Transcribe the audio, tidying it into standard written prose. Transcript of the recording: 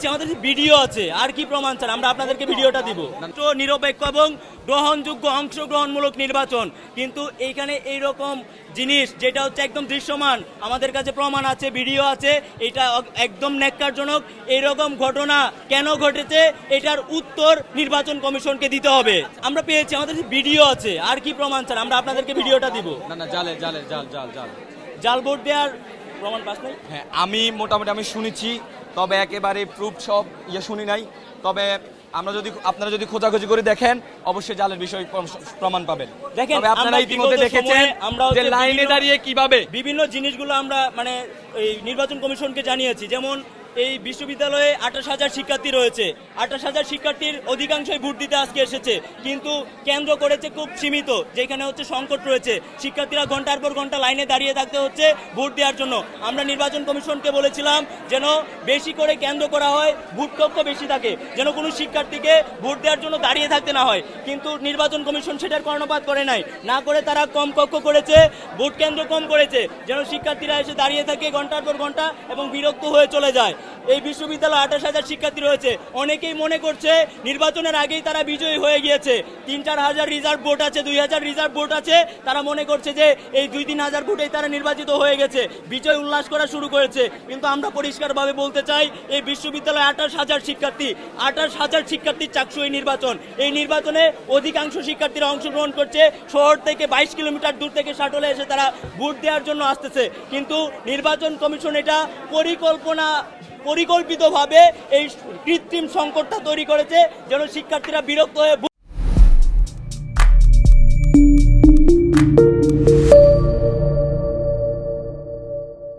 আমাদের ভিডিও আছে, আর কি প্রমাণ চান? আমরা আপনাদেরকে ভিডিওটা দিব। নিরপেক্ষ এবং গ্রহণযোগ্য অংশগ্রহণমূলক নির্বাচন, কিন্তু এইখানে এইরকম জিনিস যেটা হচ্ছে একদম দৃশ্যমান, আমাদের কাছে প্রমাণ আছে, ভিডিও আছে, এটা একদম ন্যাক্কারজনক। এইরকম ঘটনা কেন ঘটেছে এটার উত্তর নির্বাচন কমিশনকে দিতে হবে। আমরা পেয়েছি, আমাদের ভিডিও আছে, আর কি প্রমাণ চান? আমরা আপনাদেরকে ভিডিওটা দিব। জাল ভোট দেওয়ার প্রমাণ পাস নাই। হ্যাঁ, আমি মোটামুটি শুনেছি, তবে একেবারে প্রুফ সব শুনি নাই। তবে আপনারা যদি খোঁজাখুঁজি করে দেখেন অবশ্যই জালের বিষয় প্রমাণ পাবেন। দেখেন, আপনারা ইতিমধ্যে দেখেছেন যে লাইনে দাঁড়িয়ে কিভাবে বিভিন্ন জিনিসগুলো আমরা এই নির্বাচন কমিশনকে জানিয়েছি। যেমন এই বিশ্ববিদ্যালয়ে 28,000 শিক্ষার্থী রয়েছে, 28,000 শিক্ষার্থীর অধিকাংশই ভোট দিতে আজকে এসেছে, কিন্তু কেন্দ্র করেছে খুব সীমিত, যেখানে হচ্ছে সংকট রয়েছে। শিক্ষার্থীরা ঘন্টার পর ঘন্টা লাইনে দাঁড়িয়ে থাকতে হচ্ছে ভোট দেওয়ার জন্য। আমরা নির্বাচন কমিশনকে বলেছিলাম যেন বেশি করে কেন্দ্র করা হয়, ভোট কক্ষ বেশি থাকে, যেন কোনো শিক্ষার্থীকে ভোট দেওয়ার জন্য দাঁড়িয়ে থাকতে না হয়। কিন্তু নির্বাচন কমিশন সেটার কর্ণপাত করে নাই, না করে তারা কম কক্ষ করেছে, ভোট কেন্দ্র কম করেছে, যেন শিক্ষার্থীরা এসে দাঁড়িয়ে থাকে ঘন্টার পর ঘন্টা এবং বিরক্ত হয়ে চলে যায়। এই বিশ্ববিদ্যালয়ে 28,000 শিক্ষার্থী রয়েছে, অনেকেই মনে করছে নির্বাচনের আগেই তারা বিজয়ী হয়ে গিয়েছে। 3-4 হাজার রিজার্ভ ভোট আছে, 2,000 রিজার্ভ ভোট আছে, তারা মনে করছে যে এই 2-3 হাজার ভোটেই তারা নির্বাচিত হয়ে গেছে, বিজয় উল্লাস করা শুরু করেছে। কিন্তু আমরা পরিষ্কারভাবে বলতে চাই, এই বিশ্ববিদ্যালয়ে 28,000 শিক্ষার্থী, 28,000 শিক্ষার্থীর চাকসু এই নির্বাচন। এই নির্বাচনে অধিকাংশ শিক্ষার্থীরা অংশগ্রহণ করছে, শহর থেকে 22 কিলোমিটার দূর থেকে শাটলে এসে তারা ভোট দেওয়ার জন্য আসতেছে। কিন্তু নির্বাচন কমিশন এটা পরিকল্পিতভাবে এই কৃত্রিম সংকটটা তৈরি করেছে, যেন শিক্ষার্থীরা বিরক্ত হয়ে